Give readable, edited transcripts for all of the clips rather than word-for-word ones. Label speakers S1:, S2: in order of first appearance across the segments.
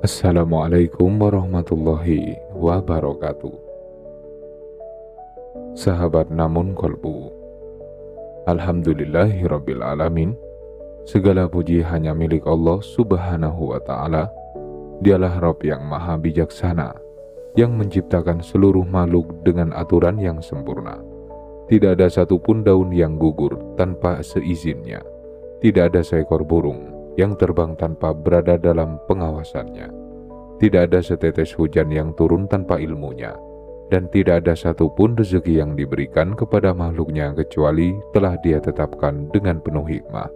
S1: Assalamualaikum warahmatullahi wabarakatuh. Sahabat namun kolbu, Alhamdulillahirabbil alamin. Segala puji hanya milik Allah subhanahu wa ta'ala. Dialah Rabb yang maha bijaksana, yang menciptakan seluruh makhluk dengan aturan yang sempurna. Tidak ada satupun daun yang gugur tanpa seizinnya. Tidak ada seekor burung yang terbang tanpa berada dalam pengawasannya. Tidak ada setetes hujan yang turun tanpa ilmunya, dan tidak ada satupun rezeki yang diberikan kepada makhluknya kecuali telah Dia tetapkan dengan penuh hikmah.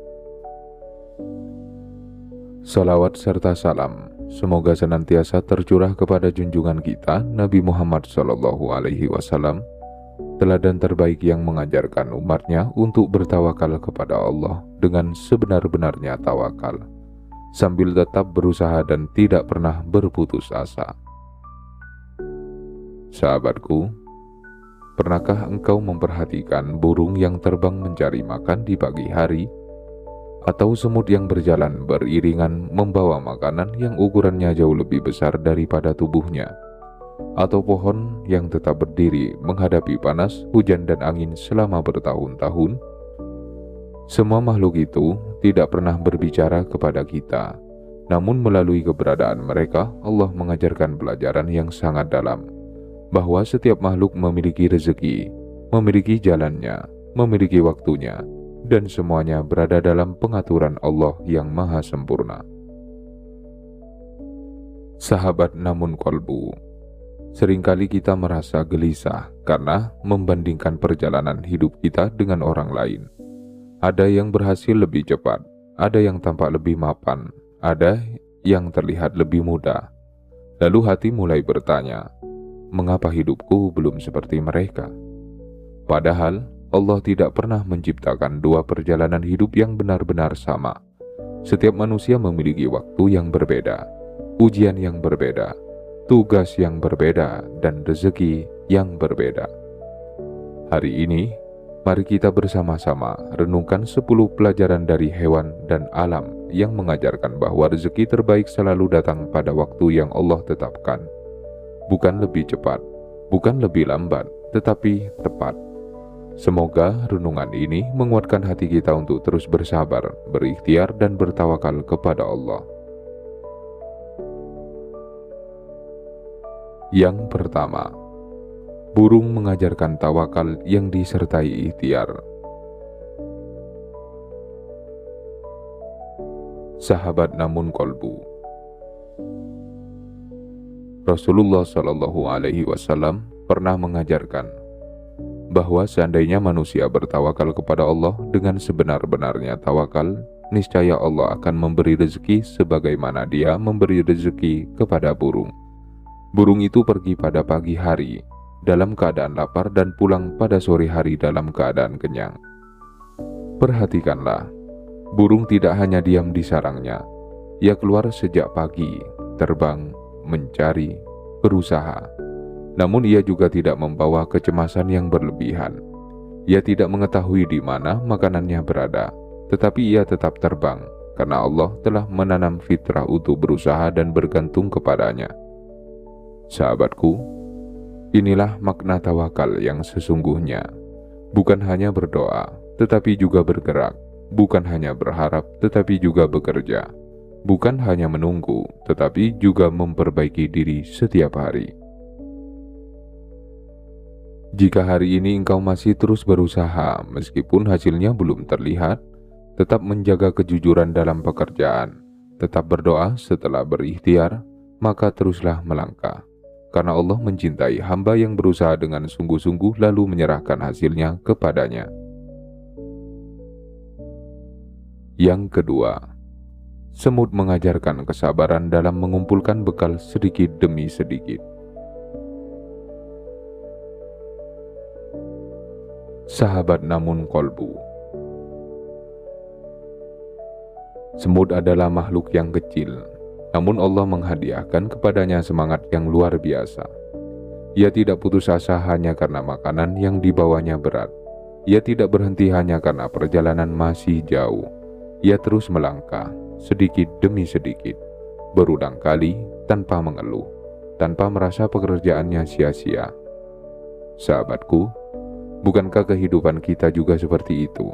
S1: Salawat serta salam semoga senantiasa tercurah kepada junjungan kita Nabi Muhammad SAW, teladan terbaik yang mengajarkan umatnya untuk bertawakal kepada Allah dengan sebenar-benarnya tawakal, sambil tetap berusaha dan tidak pernah berputus asa. Sahabatku, pernahkah engkau memperhatikan burung yang terbang mencari makan di pagi hari? Atau semut yang berjalan beriringan membawa makanan yang ukurannya jauh lebih besar daripada tubuhnya? Atau pohon yang tetap berdiri menghadapi panas, hujan dan angin selama bertahun-tahun? Semua makhluk itu tidak pernah berbicara kepada kita, namun melalui keberadaan mereka Allah mengajarkan pelajaran yang sangat dalam, bahwa setiap makhluk memiliki rezeki, memiliki jalannya, memiliki waktunya, dan semuanya berada dalam pengaturan Allah yang maha sempurna. Sahabat namun kolbu, seringkali kita merasa gelisah karena membandingkan perjalanan hidup kita dengan orang lain. Ada yang berhasil lebih cepat, ada yang tampak lebih mapan, ada yang terlihat lebih mudah. Lalu hati mulai bertanya, mengapa hidupku belum seperti mereka? Padahal Allah tidak pernah menciptakan dua perjalanan hidup yang benar-benar sama. Setiap manusia memiliki waktu yang berbeda, ujian yang berbeda, tugas yang berbeda, dan rezeki yang berbeda. Hari ini, mari kita bersama-sama renungkan 10 pelajaran dari hewan dan alam yang mengajarkan bahwa rezeki terbaik selalu datang pada waktu yang Allah tetapkan. Bukan lebih cepat, bukan lebih lambat, tetapi tepat. Semoga renungan ini menguatkan hati kita untuk terus bersabar, berikhtiar, dan bertawakal kepada Allah. Yang pertama, burung mengajarkan tawakal yang disertai ikhtiar. Sahabat namun kolbu, Rasulullah SAW pernah mengajarkan bahwa seandainya manusia bertawakal kepada Allah dengan sebenar-benarnya tawakal, niscaya Allah akan memberi rezeki sebagaimana Dia memberi rezeki kepada burung. Burung itu pergi pada pagi hari dalam keadaan lapar dan pulang pada sore hari dalam keadaan kenyang. Perhatikanlah, burung tidak hanya diam di sarangnya. Ia keluar sejak pagi, terbang, mencari, berusaha. Namun ia juga tidak membawa kecemasan yang berlebihan. Ia tidak mengetahui di mana makanannya berada, tetapi ia tetap terbang karena Allah telah menanam fitrah untuk berusaha dan bergantung kepadanya. Sahabatku, inilah makna tawakal yang sesungguhnya. Bukan hanya berdoa, tetapi juga bergerak. Bukan hanya berharap, tetapi juga bekerja. Bukan hanya menunggu, tetapi juga memperbaiki diri setiap hari. Jika hari ini engkau masih terus berusaha meskipun hasilnya belum terlihat, tetap menjaga kejujuran dalam pekerjaan, tetap berdoa setelah berikhtiar, maka teruslah melangkah. Karena Allah mencintai hamba yang berusaha dengan sungguh-sungguh lalu menyerahkan hasilnya kepadanya. Yang kedua, semut mengajarkan kesabaran dalam mengumpulkan bekal sedikit demi sedikit. Sahabat namun kolbu, semut adalah makhluk yang kecil, namun Allah menghadiahkan kepadanya semangat yang luar biasa. Ia tidak putus asa hanya karena makanan yang dibawanya berat. Ia tidak berhenti hanya karena perjalanan masih jauh. Ia terus melangkah, sedikit demi sedikit, berulang kali tanpa mengeluh, tanpa merasa pekerjaannya sia-sia. Sahabatku, bukankah kehidupan kita juga seperti itu?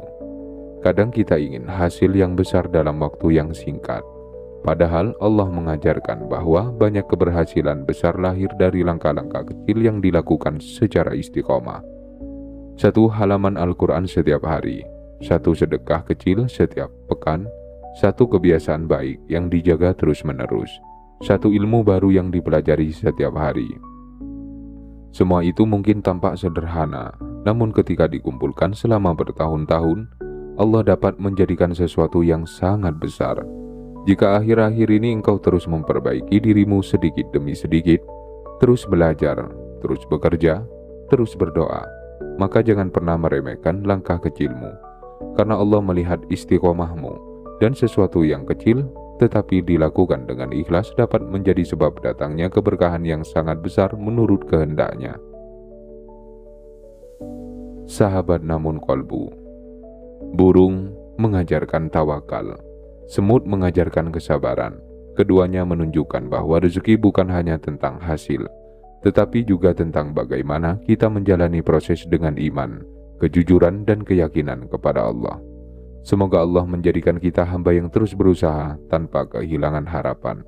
S1: Kadang kita ingin hasil yang besar dalam waktu yang singkat. Padahal Allah mengajarkan bahwa banyak keberhasilan besar lahir dari langkah-langkah kecil yang dilakukan secara istiqomah. Satu halaman Al-Quran setiap hari, satu sedekah kecil setiap pekan, satu kebiasaan baik yang dijaga terus-menerus, satu ilmu baru yang dipelajari setiap hari. Semua itu mungkin tampak sederhana, namun ketika dikumpulkan selama bertahun-tahun, Allah dapat menjadikan sesuatu yang sangat besar. Jika akhir-akhir ini engkau terus memperbaiki dirimu sedikit demi sedikit, terus belajar, terus bekerja, terus berdoa, maka jangan pernah meremehkan langkah kecilmu, karena Allah melihat istiqomahmu, dan sesuatu yang kecil tetapi dilakukan dengan ikhlas dapat menjadi sebab datangnya keberkahan yang sangat besar menurut kehendaknya. Sahabat namun kolbu. Burung mengajarkan tawakal, semut mengajarkan kesabaran. Keduanya menunjukkan bahwa rezeki bukan hanya tentang hasil, tetapi juga tentang bagaimana kita menjalani proses dengan iman, kejujuran dan keyakinan kepada Allah. Semoga Allah menjadikan kita hamba yang terus berusaha tanpa kehilangan harapan,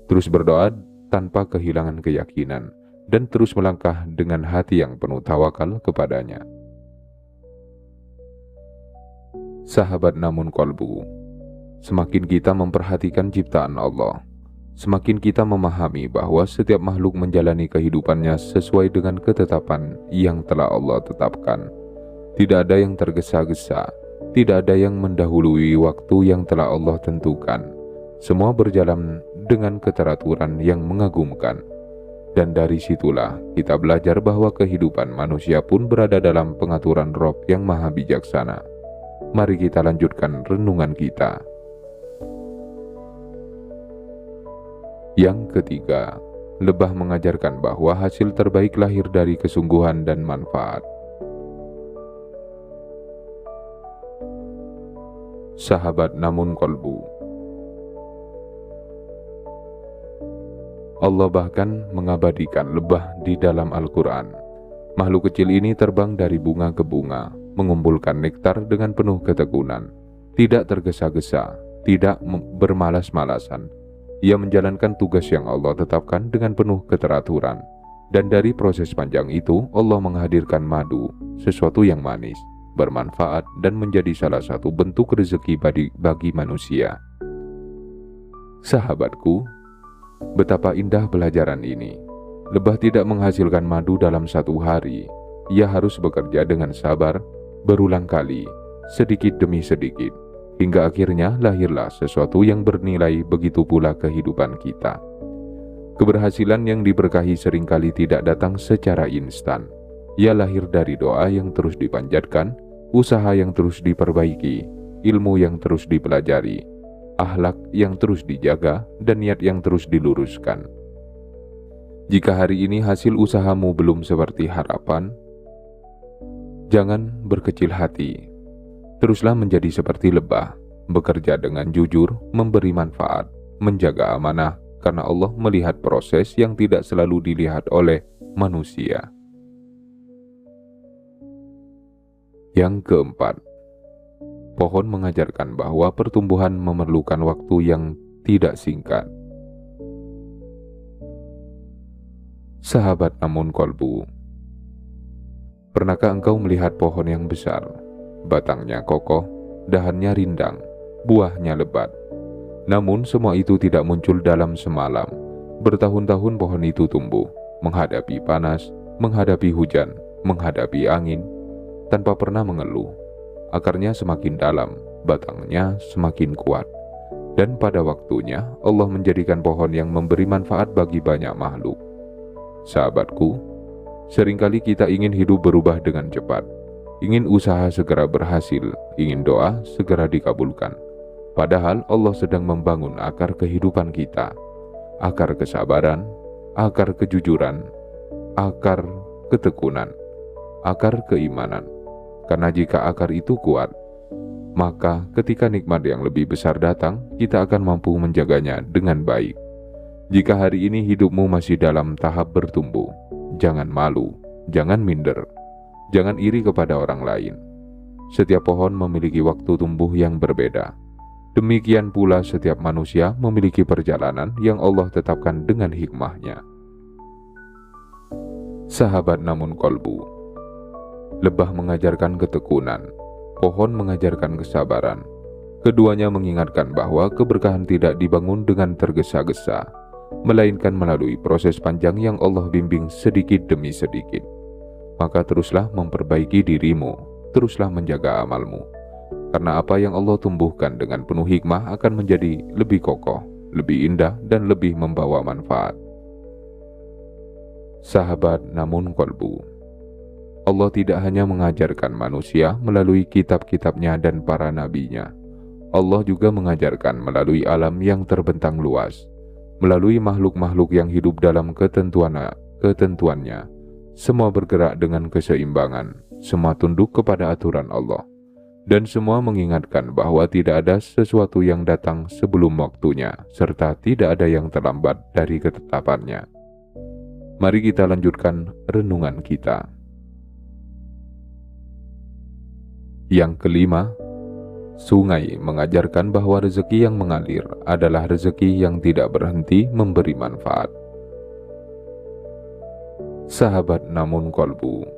S1: terus berdoa tanpa kehilangan keyakinan, dan terus melangkah dengan hati yang penuh tawakal kepadanya. Sahabat namun kolbu, semakin kita memperhatikan ciptaan Allah, semakin kita memahami bahwa setiap makhluk menjalani kehidupannya sesuai dengan ketetapan yang telah Allah tetapkan. Tidak ada yang tergesa-gesa, tidak ada yang mendahului waktu yang telah Allah tentukan. Semua berjalan dengan keteraturan yang mengagumkan. Dan dari situlah kita belajar bahwa kehidupan manusia pun berada dalam pengaturan Rabb yang maha bijaksana. Mari kita lanjutkan renungan kita. Yang ketiga, lebah mengajarkan bahwa hasil terbaik lahir dari kesungguhan dan manfaat. Sahabat namun kolbu. Allah bahkan mengabadikan lebah di dalam Al-Quran. Makhluk kecil ini terbang dari bunga ke bunga, mengumpulkan nektar dengan penuh ketekunan, tidak tergesa-gesa, tidak bermalas-malasan. Ia menjalankan tugas yang Allah tetapkan dengan penuh keteraturan. Dan dari proses panjang itu, Allah menghadirkan madu, sesuatu yang manis, bermanfaat, dan menjadi salah satu bentuk rezeki bagi manusia. Sahabatku, betapa indah pelajaran ini. Lebah tidak menghasilkan madu dalam satu hari. Ia harus bekerja dengan sabar, berulang kali, sedikit demi sedikit, hingga akhirnya lahirlah sesuatu yang bernilai. Begitu pula kehidupan kita. Keberhasilan yang diberkahi seringkali tidak datang secara instan. Ia lahir dari doa yang terus dipanjatkan, usaha yang terus diperbaiki, ilmu yang terus dipelajari, akhlak yang terus dijaga, dan niat yang terus diluruskan. Jika hari ini hasil usahamu belum seperti harapan, jangan berkecil hati. Teruslah menjadi seperti lebah, bekerja dengan jujur, memberi manfaat, menjaga amanah, karena Allah melihat proses yang tidak selalu dilihat oleh manusia. Yang keempat, pohon mengajarkan bahwa pertumbuhan memerlukan waktu yang tidak singkat. Sahabat namun kolbu, pernahkah engkau melihat pohon yang besar, batangnya kokoh, dahannya rindang, buahnya lebat? Namun semua itu tidak muncul dalam semalam. Bertahun-tahun pohon itu tumbuh, menghadapi panas, menghadapi hujan, menghadapi angin, tanpa pernah mengeluh. Akarnya semakin dalam, batangnya semakin kuat. Dan pada waktunya, Allah menjadikan pohon yang memberi manfaat bagi banyak makhluk. Sahabatku, seringkali kita ingin hidup berubah dengan cepat, ingin usaha segera berhasil, ingin doa segera dikabulkan. Padahal Allah sedang membangun akar kehidupan kita, akar kesabaran, akar kejujuran, akar ketekunan, akar keimanan. Karena jika akar itu kuat, maka ketika nikmat yang lebih besar datang, kita akan mampu menjaganya dengan baik. Jika hari ini hidupmu masih dalam tahap bertumbuh, jangan malu, jangan minder, jangan iri kepada orang lain. Setiap pohon memiliki waktu tumbuh yang berbeda. Demikian pula setiap manusia memiliki perjalanan yang Allah tetapkan dengan hikmahnya. Sahabat namun kolbu. Lebah mengajarkan ketekunan, pohon mengajarkan kesabaran. Keduanya mengingatkan bahwa keberkahan tidak dibangun dengan tergesa-gesa, melainkan melalui proses panjang yang Allah bimbing sedikit demi sedikit. Maka teruslah memperbaiki dirimu, teruslah menjaga amalmu. Karena apa yang Allah tumbuhkan dengan penuh hikmah akan menjadi lebih kokoh, lebih indah, dan lebih membawa manfaat. Sahabat namun kolbu. Allah tidak hanya mengajarkan manusia melalui kitab-kitabnya dan para nabinya. Allah juga mengajarkan melalui alam yang terbentang luas, melalui makhluk-makhluk yang hidup dalam ketentuannya. Semua bergerak dengan keseimbangan, semua tunduk kepada aturan Allah, dan semua mengingatkan bahwa tidak ada sesuatu yang datang sebelum waktunya, serta tidak ada yang terlambat dari ketetapannya. Mari kita lanjutkan renungan kita. Yang kelima, sungai mengajarkan bahwa rezeki yang mengalir adalah rezeki yang tidak berhenti memberi manfaat. Sahabat namun kolbu.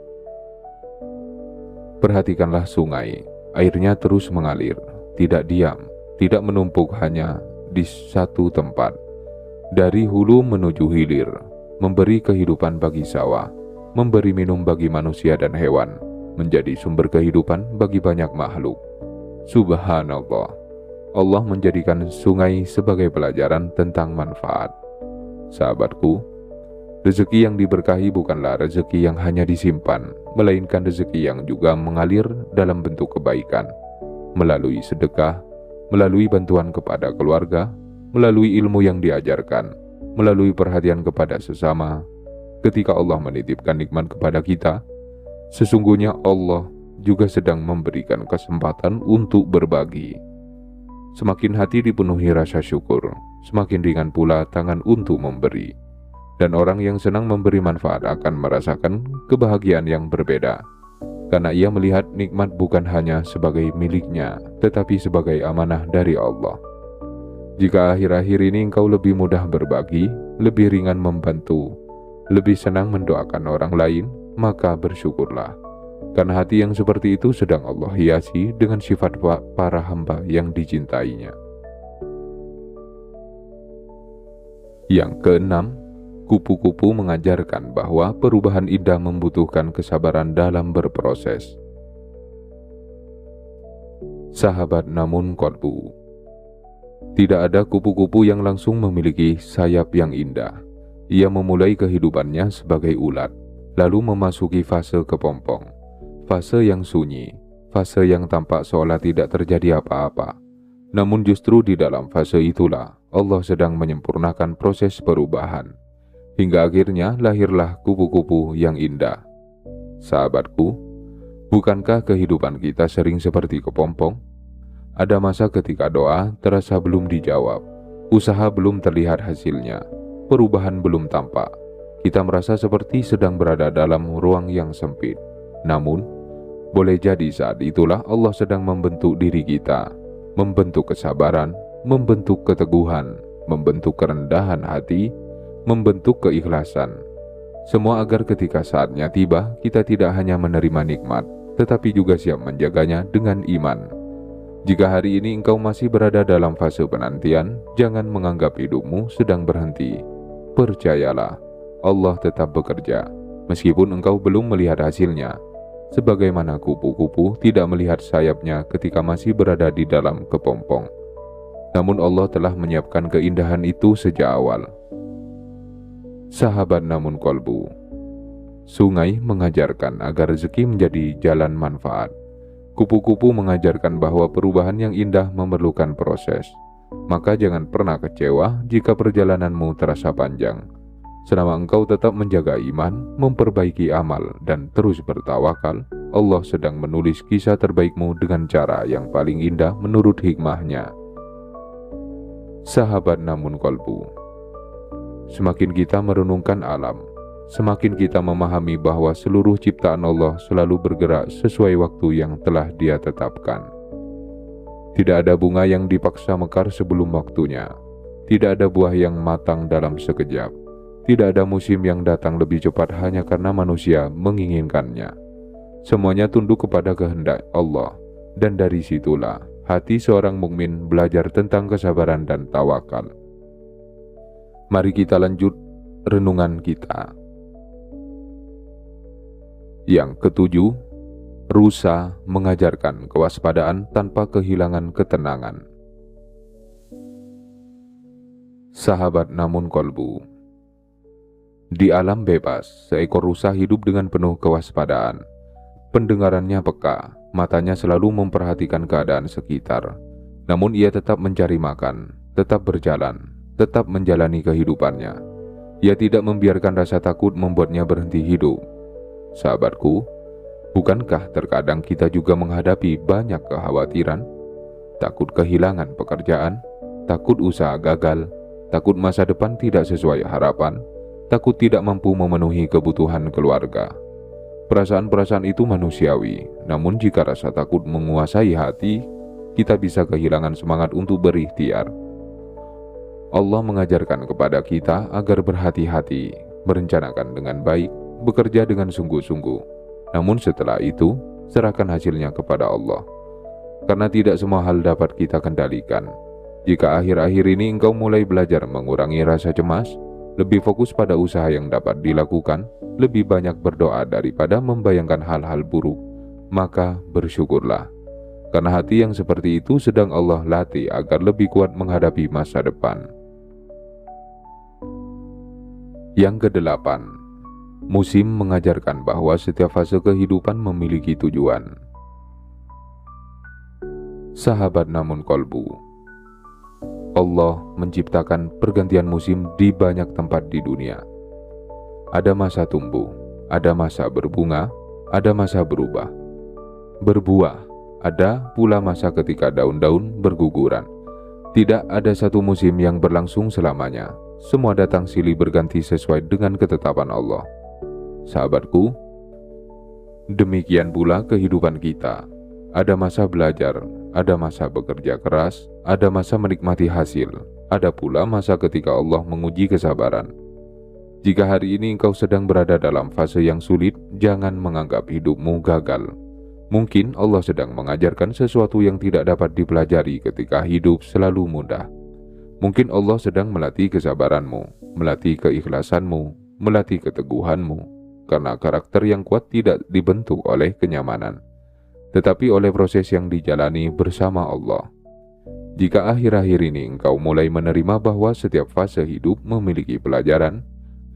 S1: Perhatikanlah sungai, airnya terus mengalir, tidak diam, tidak menumpuk hanya di satu tempat. Dari hulu menuju hilir, memberi kehidupan bagi sawah, memberi minum bagi manusia dan hewan, menjadi sumber kehidupan bagi banyak makhluk. Subhanallah, Allah menjadikan sungai sebagai pelajaran tentang manfaat. Sahabatku, rezeki yang diberkahi bukanlah rezeki yang hanya disimpan, melainkan rezeki yang juga mengalir dalam bentuk kebaikan, melalui sedekah, melalui bantuan kepada keluarga, melalui ilmu yang diajarkan, melalui perhatian kepada sesama. Ketika Allah menitipkan nikmat kepada kita, sesungguhnya Allah juga sedang memberikan kesempatan untuk berbagi. Semakin hati dipenuhi rasa syukur, semakin ringan pula tangan untuk memberi. Dan orang yang senang memberi manfaat akan merasakan kebahagiaan yang berbeda, karena ia melihat nikmat bukan hanya sebagai miliknya, tetapi sebagai amanah dari Allah. Jika akhir-akhir ini engkau lebih mudah berbagi, lebih ringan membantu, lebih senang mendoakan orang lain, maka bersyukurlah. Karena hati yang seperti itu sedang Allah hiasi dengan sifat para hamba yang dicintainya. Yang keenam, kupu-kupu mengajarkan bahwa perubahan indah membutuhkan kesabaran dalam berproses. Sahabat namun kolbu. Tidak ada kupu-kupu yang langsung memiliki sayap yang indah. Ia memulai kehidupannya sebagai ulat, lalu memasuki fase kepompong, fase yang sunyi, fase yang tampak seolah tidak terjadi apa-apa. Namun justru di dalam fase itulah Allah sedang menyempurnakan proses perubahan, hingga akhirnya lahirlah kupu-kupu yang indah. Sahabatku, bukankah kehidupan kita sering seperti kepompong? Ada masa ketika doa terasa belum dijawab, usaha belum terlihat hasilnya, perubahan belum tampak. Kita merasa seperti sedang berada dalam ruang yang sempit. Namun, boleh jadi saat itulah Allah sedang membentuk diri kita, membentuk kesabaran, membentuk keteguhan, membentuk kerendahan hati, membentuk keikhlasan. Semua agar ketika saatnya tiba, kita tidak hanya menerima nikmat, tetapi juga siap menjaganya dengan iman. Jika hari ini engkau masih berada dalam fase penantian, jangan menganggap hidupmu sedang berhenti. Percayalah, Allah tetap bekerja, meskipun engkau belum melihat hasilnya. Sebagaimana kupu-kupu tidak melihat sayapnya ketika masih berada di dalam kepompong. Namun Allah telah menyiapkan keindahan itu sejak awal. Sahabat namun kolbu. Sungai mengajarkan agar rezeki menjadi jalan manfaat. Kupu-kupu mengajarkan bahwa perubahan yang indah memerlukan proses. Maka jangan pernah kecewa jika perjalananmu terasa panjang. Selama engkau tetap menjaga iman, memperbaiki amal, dan terus bertawakal, Allah sedang menulis kisah terbaikmu dengan cara yang paling indah menurut hikmahnya. Sahabat namun kolbu. Semakin kita merenungkan alam, semakin kita memahami bahwa seluruh ciptaan Allah selalu bergerak sesuai waktu yang telah Dia tetapkan. Tidak ada bunga yang dipaksa mekar sebelum waktunya. Tidak ada buah yang matang dalam sekejap. Tidak ada musim yang datang lebih cepat hanya karena manusia menginginkannya. Semuanya tunduk kepada kehendak Allah, dan dari situlah hati seorang mukmin belajar tentang kesabaran dan tawakal. Mari kita lanjut renungan kita. Yang ketujuh, rusa mengajarkan kewaspadaan tanpa kehilangan ketenangan. Sahabat namun kolbu. Di alam bebas, seekor rusa hidup dengan penuh kewaspadaan. Pendengarannya peka, matanya selalu memperhatikan keadaan sekitar. Namun ia tetap mencari makan, tetap berjalan, tetap menjalani kehidupannya. Ia tidak membiarkan rasa takut membuatnya berhenti hidup. Sahabatku, bukankah terkadang kita juga menghadapi banyak kekhawatiran? Takut kehilangan pekerjaan, takut usaha gagal, takut masa depan tidak sesuai harapan, takut tidak mampu memenuhi kebutuhan keluarga. Perasaan-perasaan itu manusiawi, namun jika rasa takut menguasai hati, kita bisa kehilangan semangat untuk berikhtiar. Allah mengajarkan kepada kita agar berhati-hati, merencanakan dengan baik, bekerja dengan sungguh-sungguh. Namun setelah itu, serahkan hasilnya kepada Allah. Karena tidak semua hal dapat kita kendalikan. Jika akhir-akhir ini engkau mulai belajar mengurangi rasa cemas, lebih fokus pada usaha yang dapat dilakukan, lebih banyak berdoa daripada membayangkan hal-hal buruk, maka bersyukurlah. Karena hati yang seperti itu sedang Allah latih agar lebih kuat menghadapi masa depan. Yang kedelapan, musim mengajarkan bahwa setiap fase kehidupan memiliki tujuan. Sahabat namun kolbu, Allah menciptakan pergantian musim di banyak tempat di dunia. Ada masa tumbuh, ada masa berbunga, ada masa berubah, berbuah, ada pula masa ketika daun-daun berguguran. Tidak ada satu musim yang berlangsung selamanya. Semua datang silih berganti sesuai dengan ketetapan Allah. Sahabatku, demikian pula kehidupan kita. Ada masa belajar, ada masa bekerja keras, ada masa menikmati hasil, ada pula masa ketika Allah menguji kesabaran. Jika hari ini engkau sedang berada dalam fase yang sulit, jangan menganggap hidupmu gagal. Mungkin Allah sedang mengajarkan sesuatu yang tidak dapat dipelajari ketika hidup selalu mudah. Mungkin Allah sedang melatih kesabaranmu, melatih keikhlasanmu, melatih keteguhanmu, karena karakter yang kuat tidak dibentuk oleh kenyamanan, tetapi oleh proses yang dijalani bersama Allah. Jika akhir-akhir ini engkau mulai menerima bahwa setiap fase hidup memiliki pelajaran,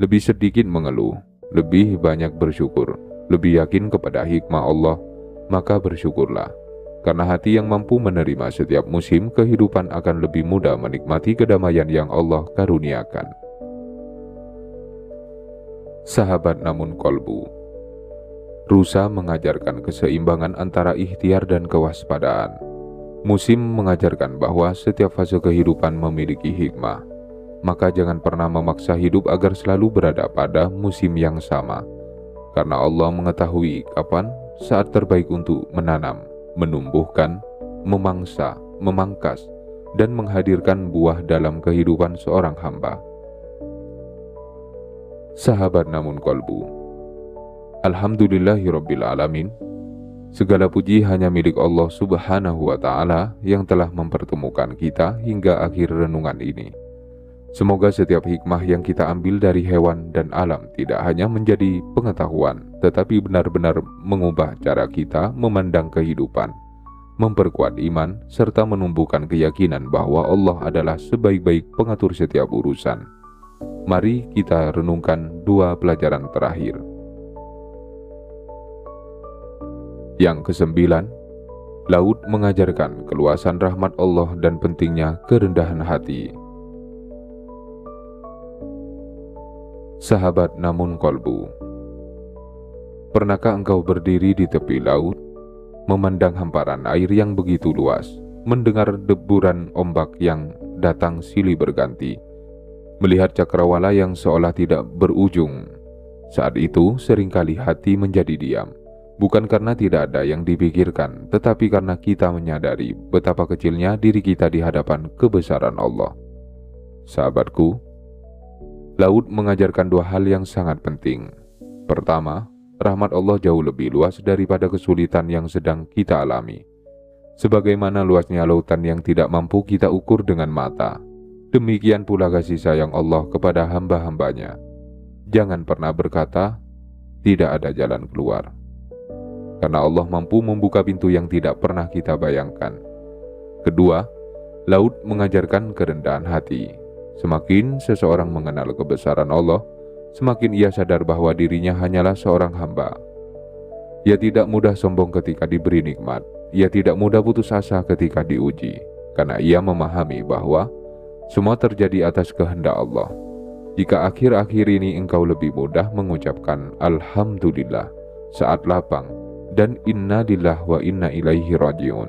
S1: lebih sedikit mengeluh, lebih banyak bersyukur, lebih yakin kepada hikmah Allah, maka bersyukurlah. Karena hati yang mampu menerima setiap musim kehidupan akan lebih mudah menikmati kedamaian yang Allah karuniakan. Sahabat namun kolbu, rusa mengajarkan keseimbangan antara ikhtiar dan kewaspadaan. Musim mengajarkan bahwa setiap fase kehidupan memiliki hikmah. Maka jangan pernah memaksa hidup agar selalu berada pada musim yang sama. Karena Allah mengetahui kapan saat terbaik untuk menanam, menumbuhkan, memangsa, memangkas, dan menghadirkan buah dalam kehidupan seorang hamba. Sahabat namun kolbu, Alhamdulillahirabbil alamin. Segala puji hanya milik Allah Subhanahu wa Ta'ala yang telah mempertemukan kita hingga akhir renungan ini. Semoga setiap hikmah yang kita ambil dari hewan dan alam tidak hanya menjadi pengetahuan, tetapi benar-benar mengubah cara kita memandang kehidupan, memperkuat iman, serta menumbuhkan keyakinan bahwa Allah adalah sebaik-baik pengatur setiap urusan. Mari kita renungkan dua pelajaran terakhir. Yang kesembilan, laut mengajarkan keluasan rahmat Allah dan pentingnya kerendahan hati. Sahabat namun kolbu, pernahkah engkau berdiri di tepi laut, memandang hamparan air yang begitu luas, mendengar deburan ombak yang datang silih berganti, melihat cakrawala yang seolah tidak berujung. Saat itu seringkali hati menjadi diam, bukan karena tidak ada yang dipikirkan, tetapi karena kita menyadari betapa kecilnya diri kita di hadapan kebesaran Allah. Sahabatku, laut mengajarkan dua hal yang sangat penting. Pertama, rahmat Allah jauh lebih luas daripada kesulitan yang sedang kita alami. Sebagaimana luasnya lautan yang tidak mampu kita ukur dengan mata, demikian pula kasih sayang Allah kepada hamba-hambanya. Jangan pernah berkata, tidak ada jalan keluar. Karena Allah mampu membuka pintu yang tidak pernah kita bayangkan. Kedua, laut mengajarkan kerendahan hati. Semakin seseorang mengenal kebesaran Allah, semakin ia sadar bahwa dirinya hanyalah seorang hamba. Ia tidak mudah sombong ketika diberi nikmat. Ia tidak mudah putus asa ketika diuji, karena ia memahami bahwa semua terjadi atas kehendak Allah. Jika akhir-akhir ini engkau lebih mudah mengucapkan Alhamdulillah saat lapang dan Inna lillahi wa inna ilaihi rajiun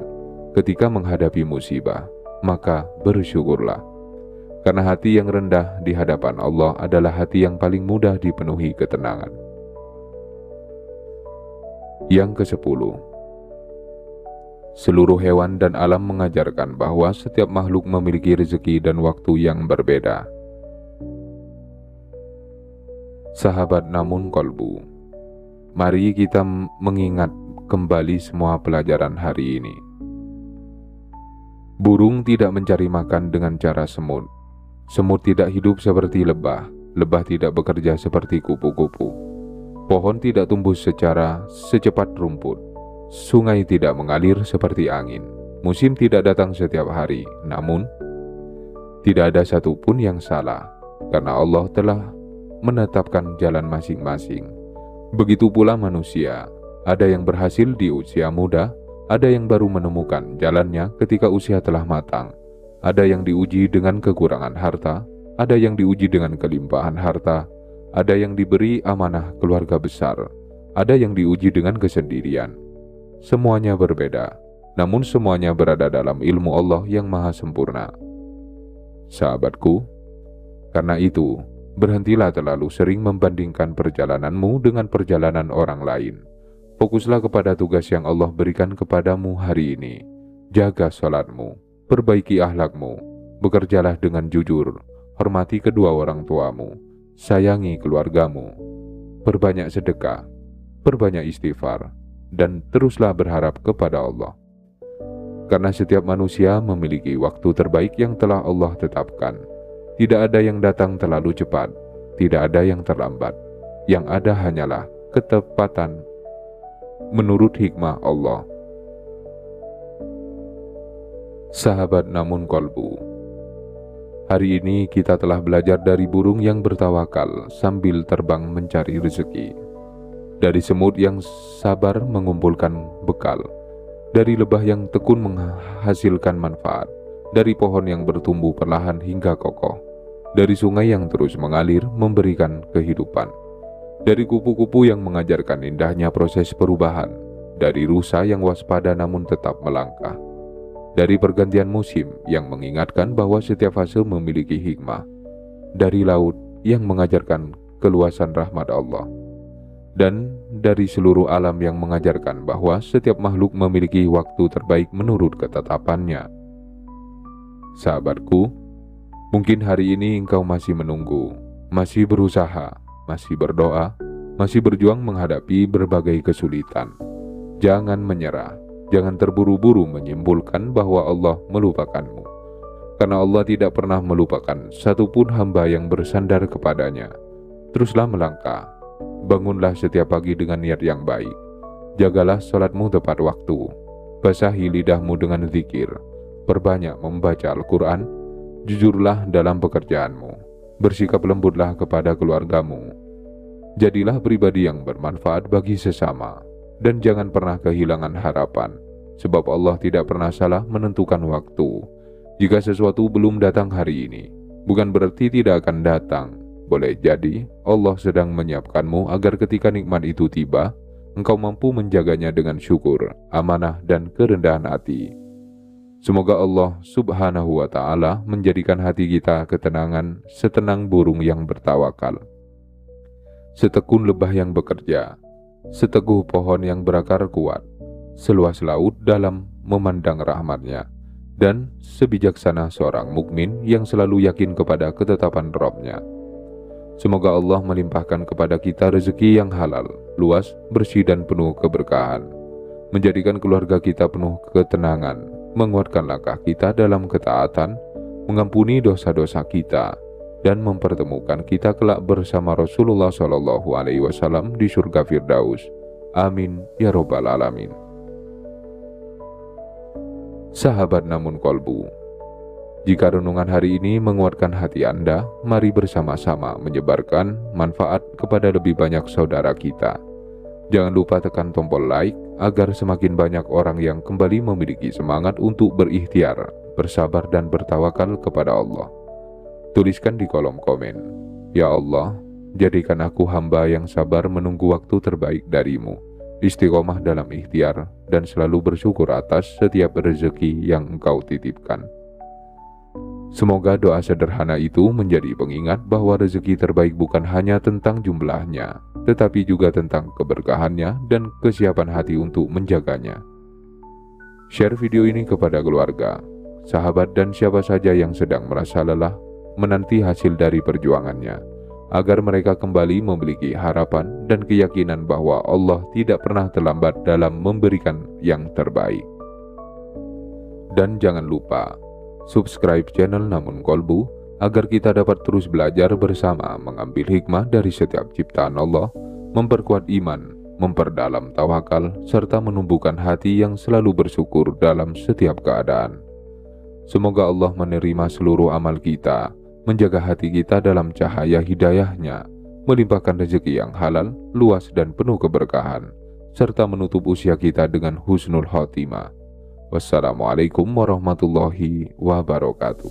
S1: ketika menghadapi musibah, maka bersyukurlah. Karena hati yang rendah di hadapan Allah adalah hati yang paling mudah dipenuhi ketenangan. Yang ke-10, seluruh hewan dan alam mengajarkan bahwa setiap makhluk memiliki rezeki dan waktu yang berbeda. Sahabat namun kolbu, mari kita mengingat kembali semua pelajaran hari ini. Burung tidak mencari makan dengan cara semut. Semut tidak hidup seperti lebah. Lebah tidak bekerja seperti kupu-kupu. Pohon tidak tumbuh secara secepat rumput. Sungai tidak mengalir seperti angin. Musim tidak datang setiap hari. Namun, tidak ada satupun yang salah, karena Allah telah menetapkan jalan masing-masing. Begitu pula manusia. Ada yang berhasil di usia muda, ada yang baru menemukan jalannya ketika usia telah matang. Ada yang diuji dengan kekurangan harta, ada yang diuji dengan kelimpahan harta, ada yang diberi amanah keluarga besar, ada yang diuji dengan kesendirian. Semuanya berbeda, namun semuanya berada dalam ilmu Allah yang maha sempurna. Sahabatku, karena itu, berhentilah terlalu sering membandingkan perjalananmu dengan perjalanan orang lain. Fokuslah kepada tugas yang Allah berikan kepadamu hari ini. Jaga sholatmu, perbaiki akhlakmu, bekerjalah dengan jujur, hormati kedua orang tuamu, sayangi keluargamu, perbanyak sedekah, perbanyak istighfar, dan teruslah berharap kepada Allah. Karena setiap manusia memiliki waktu terbaik yang telah Allah tetapkan. Tidak ada yang datang terlalu cepat, tidak ada yang terlambat. Yang ada hanyalah ketepatan menurut hikmah Allah. Sahabat namun kolbu, hari ini kita telah belajar dari burung yang bertawakal sambil terbang mencari rezeki, dari semut yang sabar mengumpulkan bekal, dari lebah yang tekun menghasilkan manfaat, dari pohon yang bertumbuh perlahan hingga kokoh, dari sungai yang terus mengalir memberikan kehidupan, dari kupu-kupu yang mengajarkan indahnya proses perubahan, dari rusa yang waspada namun tetap melangkah, dari pergantian musim yang mengingatkan bahwa setiap fase memiliki hikmah, dari laut yang mengajarkan keluasan rahmat Allah, dan dari seluruh alam yang mengajarkan bahwa setiap makhluk memiliki waktu terbaik menurut ketetapannya. Sahabatku, mungkin hari ini engkau masih menunggu, masih berusaha, masih berdoa, masih berjuang menghadapi berbagai kesulitan. Jangan menyerah, jangan terburu-buru menyimpulkan bahwa Allah melupakanmu, karena Allah tidak pernah melupakan satupun hamba yang bersandar kepadanya. Teruslah melangkah. Bangunlah setiap pagi dengan niat yang baik. Jagalah sholatmu tepat waktu. Basahi lidahmu dengan zikir. Perbanyak membaca Al-Quran. Jujurlah dalam pekerjaanmu. Bersikap lembutlah kepada keluargamu. Jadilah pribadi yang bermanfaat bagi sesama. Dan jangan pernah kehilangan harapan. Sebab Allah tidak pernah salah menentukan waktu. Jika sesuatu belum datang hari ini, bukan berarti tidak akan datang. Boleh jadi Allah sedang menyiapkanmu agar ketika nikmat itu tiba, engkau mampu menjaganya dengan syukur, amanah, dan kerendahan hati. Semoga Allah Subhanahu wa Ta'ala menjadikan hati kita ketenangan setenang burung yang bertawakal, setekun lebah yang bekerja, seteguh pohon yang berakar kuat, seluas laut dalam memandang rahmat-Nya, dan sebijaksana seorang mukmin yang selalu yakin kepada ketetapan Rabb-Nya. Semoga Allah melimpahkan kepada kita rezeki yang halal, luas, bersih dan penuh keberkahan, menjadikan keluarga kita penuh ketenangan, menguatkan langkah kita dalam ketaatan, mengampuni dosa-dosa kita, dan mempertemukan kita kelak bersama Rasulullah SAW di surga Firdaus. Amin ya Rabbal Alamin. Sahabat Namun Kolbu, jika renungan hari ini menguatkan hati Anda, mari bersama-sama menyebarkan manfaat kepada lebih banyak saudara kita. Jangan lupa tekan tombol like agar semakin banyak orang yang kembali memiliki semangat untuk berikhtiar, bersabar dan bertawakal kepada Allah. Tuliskan di kolom komen, "Ya Allah, jadikan aku hamba yang sabar menunggu waktu terbaik darimu, istiqomah dalam ikhtiar, dan selalu bersyukur atas setiap rezeki yang Engkau titipkan." Semoga doa sederhana itu menjadi pengingat bahwa rezeki terbaik bukan hanya tentang jumlahnya, tetapi juga tentang keberkahannya dan kesiapan hati untuk menjaganya. Share video ini kepada keluarga, sahabat dan siapa saja yang sedang merasa lelah menanti hasil dari perjuangannya, agar mereka kembali memiliki harapan dan keyakinan bahwa Allah tidak pernah terlambat dalam memberikan yang terbaik. Dan jangan lupa subscribe channel Namun Kolbu agar kita dapat terus belajar bersama mengambil hikmah dari setiap ciptaan Allah, memperkuat iman, memperdalam tawakal, serta menumbuhkan hati yang selalu bersyukur dalam setiap keadaan. Semoga Allah menerima seluruh amal kita, menjaga hati kita dalam cahaya hidayah-Nya, melimpahkan rezeki yang halal, luas dan penuh keberkahan, serta menutup usia kita dengan husnul khotimah. Wassalamualaikum warahmatullahi wabarakatuh.